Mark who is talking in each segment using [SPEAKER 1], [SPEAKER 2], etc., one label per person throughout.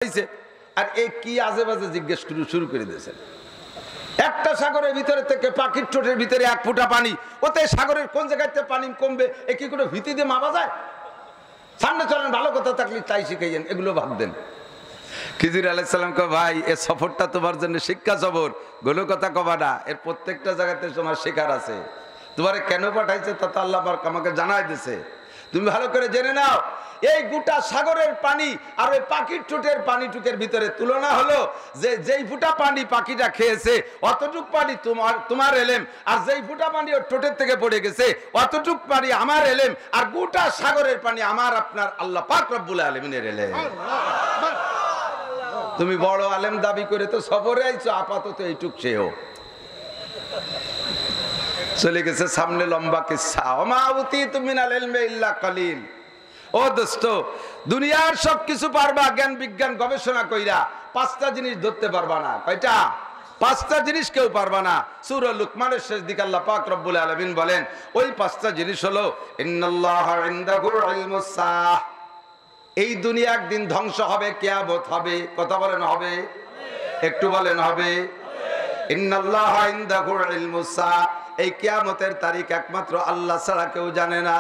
[SPEAKER 1] আর এই কি আজে বাজে জিজ্ঞেস শুরু করে দিয়েছেন। একটা সাগরের ভিতরে থেকে পাখির ঠোঁটের ভিতরে 1 ফুটা পানি, ওতে সাগরের কোন জায়গাতে পানি কমবে এ কি কোনো ভীতি দিয়ে মাপা যায়? সামনে চলেন, ভালো কথা থাকলে তাই শিখাইয়েন, এগুলো ভাব দেন। খিজির আলাইহিস সালাম কয়, ভাই এ সফরটা তোমার জন্য শিক্ষা সফর, গোলো কথা কবা না, এর প্রত্যেকটা জায়গাতে তোমার শেখার আছে। তোমারে কেন পাঠাইছে তা তো আল্লাহ পাক আমাকে জানাই দিয়েছে, তুমি ভালো করে জেনে নাও। এই গোটা সাগরের পানি আর ওই পাখির ঠোঁটের পানিটুকের ভিতরে তুলনা হলো যে যেই ফুটা পানি পাখিটা খেয়েছে অতটুক পানি তোমার এলেম, আর যেই ফুটা পানি ওর ঠোঁটের থেকে পড়ে গেছে অতটুক পানি আমার এলেম, আর গোটা সাগরের পানি আমার আপনার আল্লাহ পাক রব্বুল আলামিনের এলেম। তুমি বড় আলেম দাবি করে তো সফরে আইছো, আপাতত এইটুক সেও চলে গেছে সামনে লম্বা কিসসা। ওমা উতিতু মিনাল ইলমি ইল্লা কালিল। ও দোস্ত, দুনিয়ার সবকিছু পারবা, জ্ঞান বিজ্ঞান গবেষণা কইরা 5টা জিনিস ধরতে পারবা না। কয়টা? 5টা জিনিস কেউ পারবা না। সূরা লুকমানের শেষ দিকে আল্লাহ পাক রব্বুল আলামিন বলেন ওই 5টা জিনিস হলো ইন্নাল্লাহা ইনদাহু ইলমুস সাহ। এই দুনিয়া একদিন ধ্বংস হবে, কিয়ামত হবে। কথা বলেন হবে? একটু বলেন হবে? ইন্নাল্লাহা ইনদাহু ইলমুস সাহ, এই কিয়ামতের তারিখ একমাত্র আল্লাহ ছাড়া কেউ জানে না।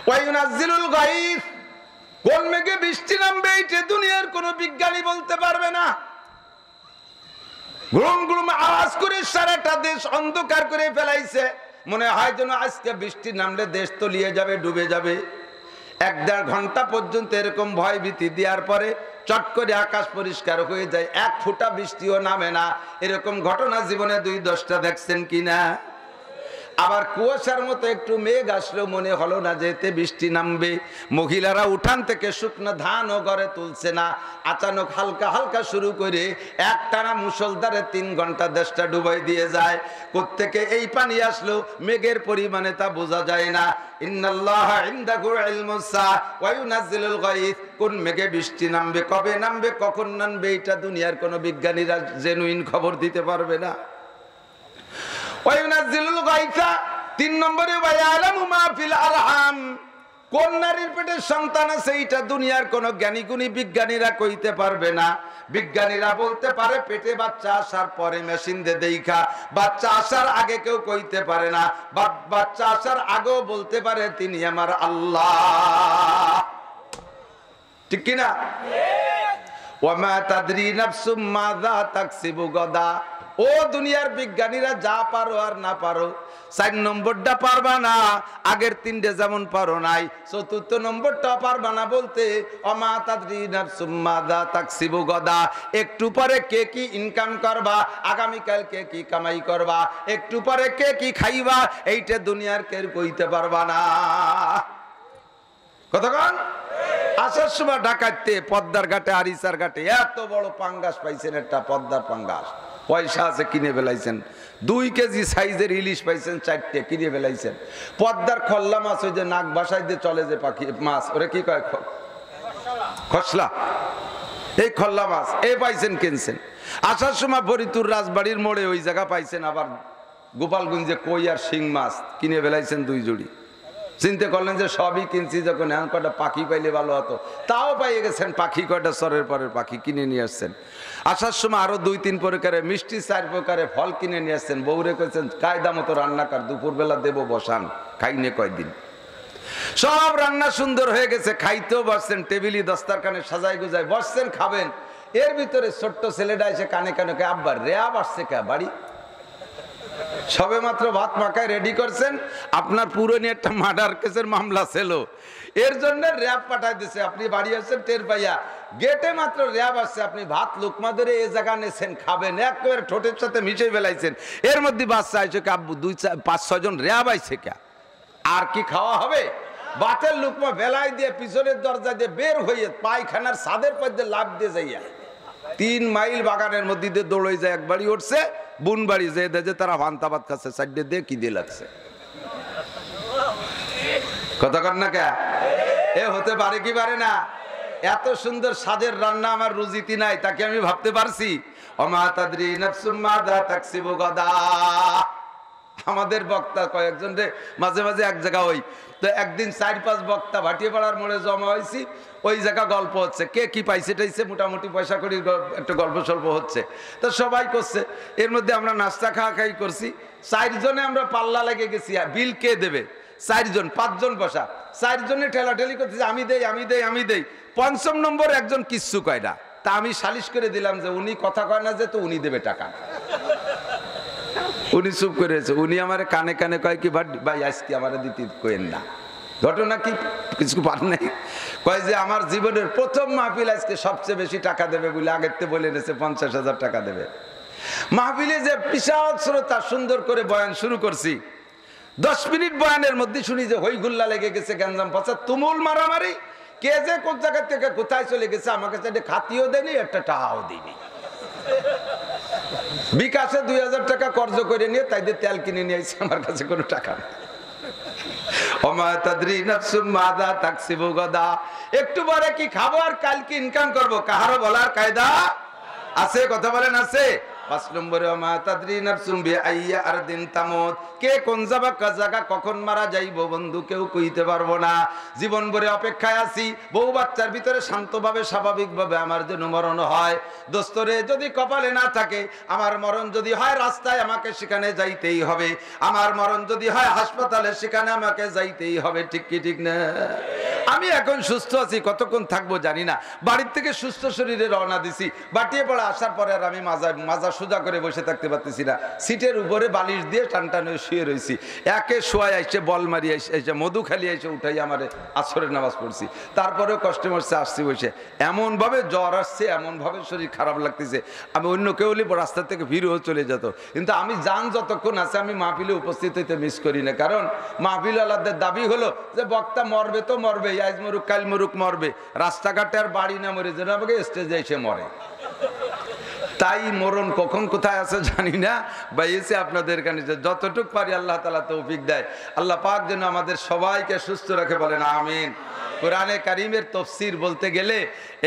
[SPEAKER 1] ওয়ায়ুনাজ্জিলুল গায়থ, কোন মেঘে বৃষ্টি নামবে এইটা দুনিয়ার কোনো বিজ্ঞানী বলতে পারবে না। গ্রুম গ্রুম আওয়াজ করে সারাটা দেশ অন্ধকার করে ফেলাইছে, মনে হয় যেন আজকে বৃষ্টি নামলে দেশ তলিয়ে যাবে, ডুবে যাবে। 1-1.5 ঘন্টা পর্যন্ত এরকম ভয় ভীতি দেওয়ার পরে চট করে আকাশ পরিষ্কার হয়ে যায়, 1 ফোঁটা বৃষ্টিও নামে না। এরকম ঘটনা জীবনে 2-10টা দেখছেন কিনা? আবার কুয়াশার মতো একটু মেঘ আসলো, মনে হলো না যে এতে বৃষ্টি নামবে। মহিলারা উঠান থেকে শুকনো ধানও ঘরে তুলছে না, আচানক হালকা হালকা শুরু করে একটানা মুষলধারে 3 ঘন্টা দেশটা ডুবাই দিয়ে যায়। কোত্থেকে এই পানি আসলো মেঘের পরিমাণে তা বোঝা যায় না। ইন্নাল্লাহা ইনদাহু ইলমুস সাহ ওয়া ইউনাজ্জিলুল গায়থ, কোন মেঘে বৃষ্টি নামবে, কবে নামবে, কখন নামবে, এটা দুনিয়ার কোনো বিজ্ঞানীরা জেনুইন খবর দিতে পারবে না। 3 নম্বরে ওয়ায়ালামু মা ফিল আরহাম, কোন নারীর পেটে সন্তান আছে এটা দুনিয়ার কোন জ্ঞানী গুণী বিজ্ঞানীরা কইতে পারবে না। বিজ্ঞানীরা বলতে পারে পেটে বাচ্চা আসার পরে মেশিন দিয়ে দেখা, বাচ্চা আসার আগে কেউ কইতে পারে না। বাচ্চা আসার আগেও বলতে পারে তিনি আমার আল্লাহ, ঠিক কিনা? ওয়া মা তাদরি নাফসুম মাযা তাকসিবু গাদা, ও দুনিয়ার বিজ্ঞানীরা যা পারো আর না পারো, 4 নম্বরটা পারবা না, আগের 3টে যেমন পারো নাই, 4র্থ নম্বরটা পারবা না। বলতে ওমা তাদরি নাফসুম মাযা তাকসিবু গাদা, একটু পরে কে কি ইনকাম করবা, আগামীকাল কে কি কামাই করবা, একটু পরে কে কি খাইবা, এইটা দুনিয়ার কেউ কইতে পারবা না। কতক্ষণ আসার সময় ঢাকাতে পদ্মার ঘাটে আরিসার ঘাটে এত বড় পাঙ্গাস পাইছেন, একটা পদ্মার পাঙ্গাস, পয়সা আছে কিনে ফেলাইছেন। 2 কেজি সাইজের ইলিশ পাইছেন 4টে, কিনে ফেলাইছেন। পদ্মার খল্লা মাছ, ওই যে নাক বাসায় দিয়ে চলে যে পাখি মাছ, ওরে কি কয়, খসলা, এই খল্লা মাছ এই পাইছেন, কিনছেন। আসার সময় ফরিদপুর রাজবাড়ির মোড়ে ওই জায়গা পাইছেন। আবার গোপালগঞ্জে কই আর শিং মাছ কিনে ফেলাইছেন 2 জুড়ি। চিন্তা করলেন যে সবই কিনছি, যখন এখন কটা পাখি পাইলে ভালো হতো, তাও পাইয়ে গেছেন পাখি, কয়টা সরের পরের পাখি কিনে নিয়ে আসছেন। আসার সময় আরো 2-3 প্রকারের মিষ্টি, 4 প্রকারের ফল কিনে নিয়ে আসছেন। বউরে কইছেন কায়দা মতো রান্না কর, দুপুরবেলা দেবো বসান, খাইনে কয়দিন। সব রান্না সুন্দর হয়ে গেছে, খাইতেও বসছেন, টেবিলি দস্তারখানে সাজাই গুজাই বসছেন, খাবেন। এর ভিতরে ছোট্ট ছেলেটা এসে কানে কানে আব্বা রেয়াব আসছে কে বাড়ি, সবে মাত্র ভাত মাখায় রেডি করছেন, আপনার পুরনো একটা মার্ডার কেসের মামলা ছিল, এর জন্য র্যাব পাঠাই দিছে। আপনি বাড়ি আসছেন টের পাইয়া, গেটে মাত্র র্যাব আসছে, আপনি ভাত লোকমা ধরে এই জায়গা নেছেন, খাবেন, একেবারে ঠোঁটের সাথে মিশে ফেলাইছেন। এর মধ্যে বাচ্চা আইছে কে আব্বু 2-4-5-6 জন র্যাব আইছে কে, আর কি খাওয়া হবে? ভাতের লোকমা বেলায় দিয়ে পিছনের দরজা দিয়ে বের হয়ে পায়খানার ছাদের পর দিয়ে লাফ দিয়ে যাইয়া 3 মাইল বাগানের মধ্যে দিয়ে দৌড়ে যায়, এক বাড়ি উঠছে, বুন বাড়ি যে দেখে তারা ভান্তাবাদ খাচ্ছে, সাইডে দিয়ে কি দিয়ে লাগছে। কথা কর না কে, এ হতে পারে কি পারে না? এত সুন্দর সাজের রান্না আমার রুজিতি নাই, তাকে আমি ভাবতে পারছি। ওমা তাদরি নাফসুম মাযা তাকসিবু গাদা, আমাদের বক্তা কয়েকজন রে মাঝে মাঝে এক জায়গা হই, তো একদিন 4-5 বক্তা ভাটিয়াপাড়ার মোড়ে জমা হয়েছি, ওই জায়গা গল্প হচ্ছে, কে কি পাইছে টাইছে, মোটামুটি পয়সা করি একটু গল্প সল্প হচ্ছে, তো সবাই করছে। এর মধ্যে আমরা নাস্তা খাওয়া খাই করছি, 4 জনে আমরা পাল্লা লেগে গেছি, বিল কে দেবে, 4 জন 5 জন বসা, 4 জনে ঠেলাঠেলি করতেছে, আমি দেই আমি দেই আমি দেই। 5ম নম্বর একজন কিচ্ছু কয় না, তা আমি সালিশ করে দিলাম যে উনি কথা কয় না, যে তো উনি দেবে টাকা। উনি চুপ করেছে, উনি আমার কানে কানে কয় কি ভাই আজকে আমার দিতে কইেন না। ঘটনা কি কিছু পার নাই, কয় যে আমার জীবনের প্রথম মাহফিল, আজকে সবচেয়ে বেশি টাকা দেবে বলে আগের থেকে বলে এনেছে 50,000 টাকা দেবে। মাহফিলে যে বিশাল শ্রোতা, সুন্দর করে বয়ান শুরু করছি, 10 মিনিট বয়ানের মধ্যে শুনি যে হইগুল্লা লেগে গেছে, গ্যাঞ্জাম ফাসাদ, তুমুল মারামারি, কে যে কোন জায়গা থেকে কোথায় চলে গেছে, আমাকে চাইতে খাতিও দেয়নি, একটা টাকাও দিইনি। বিকাশে 2000 টাকা কর্জ করে নিয়ে তাইদের তেল কিনে নিয়ে আসছে, আমার কাছে কোনো টাকা নেই। একটু পরে কি খাবো আর কাল কি ইনকাম করবো, কাহারও বলার কায়দা আছে? কথা বলেন আছে? 5 নম্বরে কে কোন জায়গা কখন মারা যাইব বন্ধু কেউ কইতে পারবো না। জীবন ভরে অপেক্ষায় আছি, বউ বাচ্চার ভিতরে শান্তভাবে স্বাভাবিকভাবে আমার যেন মরণ হয়। দোস্তরে যদি কপালে না থাকে, আমার মরণ যদি হয় রাস্তায়, আমাকে সেখানে যাইতেই হবে। আমার মরণ যদি হয় হাসপাতালে, সেখানে আমাকে যাইতেই হবে। ঠিক কি ঠিক না? আমি এখন সুস্থ আছি, কতক্ষণ থাকবো জানি না। বাড়ির থেকে সুস্থ শরীরে রওনা দিছি, বাটিয়াপাড়া আসার পরে আর আমি মাজা সোজা করে বসে থাকতে পারতেছি না, সিটের উপরে বালিশ দিয়ে টান টান হয়ে শুয়ে রয়েছি। একে শোয়াই আইসে, বল মারি আইসে, মধু খালি আইসে, উঠাই আমার আসরের নামাজ পড়ছি। তারপরেও কষ্টে মরছে আসছি বসে, এমন ভাবে জ্বর আসছে, এমন ভাবে শরীর খারাপ লাগতেছে, আমি অন্য কেউ হলে রাস্তা থেকে ভিড়ও চলে যেত। কিন্তু আমি জান যতক্ষণ আছে, আমি মাহফিলে উপস্থিত হইতে মিস করি না। কারণ মাহফিল আলাদের দাবি হলো যে বক্তা মরবে তো মরবে, আজ মরুক কাল মরুক মরবে, রাস্তাঘাটে আর বাড়ি না মরে যেন আমাকে স্টেজে এসে মরে। তাই মরণ কখন কোথায় আছে জানি না, বাইয়েছে আপনাদের কাছে যতটুক পারি আল্লাহ তাআলা তৌফিক দেয়। আল্লাহ পাক যেন আমাদের সবাইকে সুস্থ রাখে, বলেন আমিন। কোরআনে কারিমের তফসির বলতে গেলে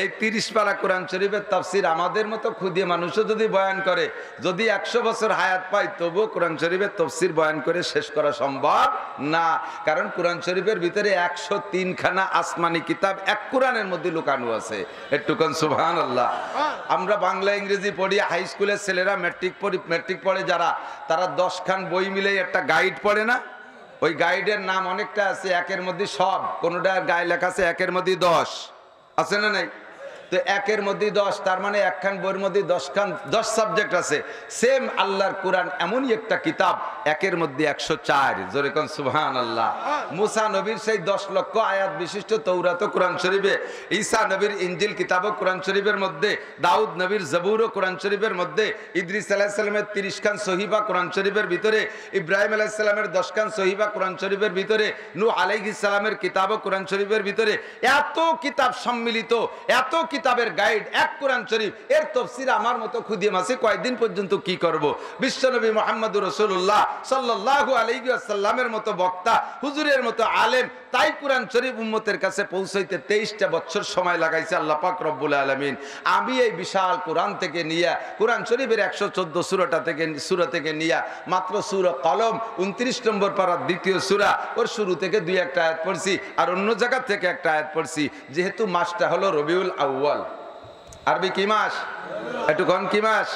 [SPEAKER 1] এই 30 পারা কোরআন শরীফের তফসির আমাদের মতো ক্ষুদিয়ে মানুষও যদি বয়ান করে, যদি 100 বছর হায়াত পায়, তবুও কোরআন শরীফের তফসির বয়ান করে শেষ করা সম্ভব না। কারণ কোরআন শরীফের ভিতরে 103 খানা আসমানি কিতাব এক কোরআনের মধ্যে লুকানো আছে। একটুখান সুবহানাল্লাহ। আমরা বাংলা ইংরেজি পড়ি, হাই স্কুলের ছেলেরা মেট্রিক পড়ে যারা, তারা 10 খান বই মিলে একটা গাইড পড়ে না? ওই গাইডের নাম অনেকটা আছে, একের মধ্যে সব, কোনটার গায়ে লেখা আছে একের মধ্যে 10, আছে না নাই? তো একের মধ্যে 10, তার মানে একখান বইয়ের মধ্যে 10 সাবজেক্ট আছে। সেম আল্লাহর কোরআন এমনই একটা কিতাব, একের মধ্যে 104। জোরে কোন সুবহানাল্লাহ। মুসা নবীর সেই 10 লক্ষ আয়াত বিশিষ্ট তৌরাত কোরআন শরীফে, ঈসা নবীর ইনজিল কিতাবও কোরআন শরীফের মধ্যে, দাউদ নবীর জবুরও কোরআন শরীফের মধ্যে, ইদ্রিস আলাইহিস সালামের 30 খান সহিফা কোরআন শরীফের ভিতরে, ইব্রাহিম আলাইহিস সালামের 10 খান সহিফা কোরআন শরীফের ভিতরে, নূহ আলাইহিস সালামের কিতাবও কোরআন শরীফের ভিতরে। এত কিতাব সম্মিলিত, এত কিতাবের গাইড এক কোরআন শরীফ, এর তাফসীর আমার মতো খুদিয়ে মাসে কয়েকদিন পর্যন্ত কি করব? বিশ্বনবী মুহাম্মদুর রাসূলুল্লাহ সাল্লাল্লাহু আলাইহি ওয়াসাল্লামের মতো বক্তা, হুজুরের মতো আলেম, তাই কোরআন শরীফ উম্মতের কাছে পৌঁছাইতে 23টা বছর সময় লাগাইছে আল্লাহ পাক রব্বুল আলামিন। আমি এই বিশাল কোরআন থেকে নিয়ে, কোরআন শরীফের 114 সূরা থেকে নিয়ে মাত্র সূরা কলম 29 নম্বর পারার 2য় সূরা, ওর শুরু থেকে 2-1টা আয়াত পড়ছি, আর অন্য জায়গা থেকে একটা আয়াত পড়ছি। যেহেতু মাসটা হলো রবিউল আউয়াল, আরবি কি মাস? একটু কোন কি মাস?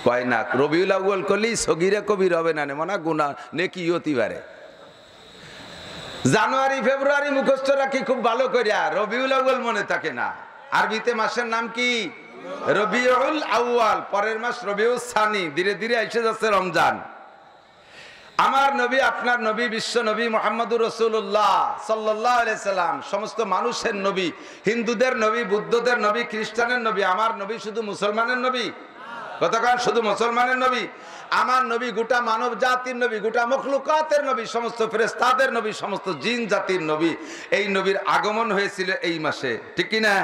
[SPEAKER 1] কয় না, রবিউল আউয়াল করলেই সগীরা কবির হবে না, মনে গুনাহ নেকি হতে পারে। জানুয়ারি ফেব্রুয়ারি মুখস্থ রাখি খুব ভালো করিয়া, রবিউল আউয়াল মনে থাকে না। আরবিতে মাসের নাম কি? রবিউল আউয়াল। পরের মাস রবিউল সানি, ধীরে ধীরে এসে যাচ্ছে রমজান। আমার নবী, আপনার নবী, বিশ্ব নবী মুহাম্মদুর রাসূলুল্লাহ সাল্লাল্লাহু আলাইহি সাল্লাম সমস্ত মানুষের নবী, হিন্দুদের নবী, বুদ্ধদের নবী, খ্রিস্টানের নবী। আমার নবী শুধু মুসলমানের নবী? কতক্ষণ শুধু মুসলমানের নবী? আমার নবী গোটা মানব জাতির নবী, গোটা মখলুকাতের নবী, সমস্ত ফেরেশতাদের নবী, সমস্ত জিন জাতির নবী। এই নবীর আগমন হয়েছিল এই মাসে, ঠিক কি না?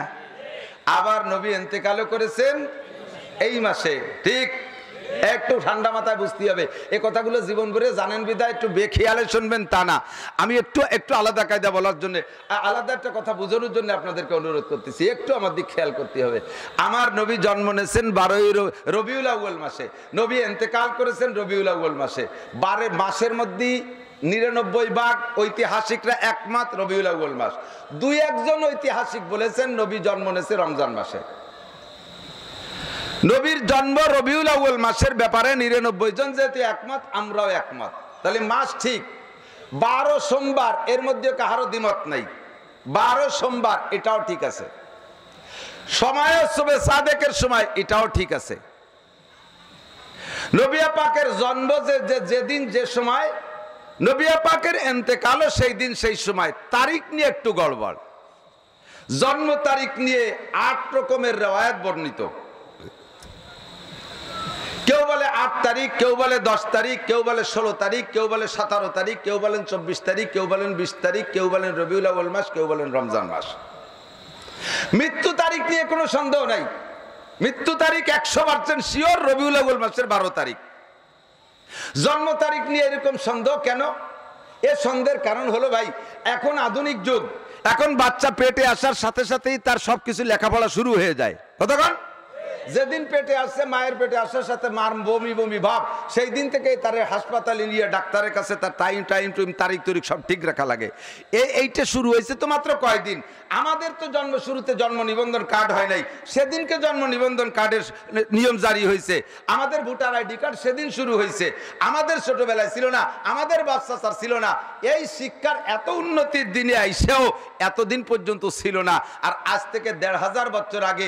[SPEAKER 1] আবার নবী ইন্তেকালও করেছেন এই মাসে, ঠিক। একটু ঠান্ডা মাথায় বুঝতে হবে। এই কথাগুলো জীবন ভরে জানেন বিধায় একটু বেখেয়ালে শুনবেন তা না। আমি একটু আলাদা কায়দা বলার জন্য, আলাদা একটা কথা বোঝানোর জন্য আপনাদেরকে অনুরোধ করতেছি, একটু আমার দিক খেয়াল করতে হবে। আমার নবী জন্ম নিয়েছেন 12ই রবিউল আউয়াল মাসে, নবী ইন্তেকাল করেছেন রবিউল আউয়াল মাসে। 12 মাসের মধ্যে 99 ভাগ ঐতিহাসিকরা একমত রবিউল আউয়াল মাস। 2-1 ঐতিহাসিক বলেছেন নবী জন্ম নিয়েছে রমজান মাসে। নবীর জন্ম রবিউল আউয়াল মাসের ব্যাপারে 99 জন যেহেতু একমত, আমরাও একমত, তাহলে মাস ঠিক। 12 সোমবার, এর মধ্যে কাহারও দ্বিমত নাই, 12 সোমবার এটাও ঠিক আছে। সময় সুবে সাদেকের সময় এটাও ঠিক আছে। নবী পাকের জন্ম যেদিন যে সময়, নবী পাকের ইন্তেকালও সেই দিন সেই সময়। তারিখ নিয়ে একটু গড়বড়, জন্ম তারিখ নিয়ে 8 রকমের রিওয়ায়াত বর্ণিত। কেউ বলে 8 তারিখ, কেউ বলে 10 তারিখ, কেউ বলে 16 তারিখ, কেউ বলে 17 তারিখ, কেউ বলেন 24 তারিখ, কেউ বলেন 20 তারিখ, কেউ বলেন রবিউল আউয়াল মাস, কেউ বলেন রমজান মাস। মৃত্যু তারিখ নিয়ে কোনো সন্দেহ নাই, মৃত্যু তারিখ 100% শিওর রবিউল আউয়াল মাসের 12 তারিখ। জন্ম তারিখ নিয়ে এরকম সন্দেহ কেন? এ সন্দেহের কারণ হলো ভাই, এখন আধুনিক যুগ, এখন বাচ্চা পেটে আসার সাথে সাথেই তার সবকিছু লেখাপড়া শুরু হয়ে যায়। কতক্ষণ? যেদিন পেটে আসছে, মায়ের পেটে আসার সাথে মার বমি বমি ভাব, সেই দিন থেকে তার হাসপাতালে নিয়ে ডাক্তারের কাছে তার টাইম তারিখ সব ঠিক রাখা লাগে। এইটা শুরু হয়েছে তো মাত্র কয়দিন। আমাদের তো জন্ম শুরুতে জন্ম নিবন্ধন কার্ড হয় নাই, সেদিনকে জন্ম নিবন্ধন কার্ডের নিয়ম জারি হয়েছে। আমাদের ভোটার আইডি কার্ড সেদিন শুরু হয়েছে, আমাদের ছোটবেলায় ছিল না, আমাদের বাচ্চা চার ছিল না। এই শিক্ষার এত উন্নতির দিনে আইসেও এতদিন পর্যন্ত ছিল না। আর আজ থেকে 1500 বছর আগে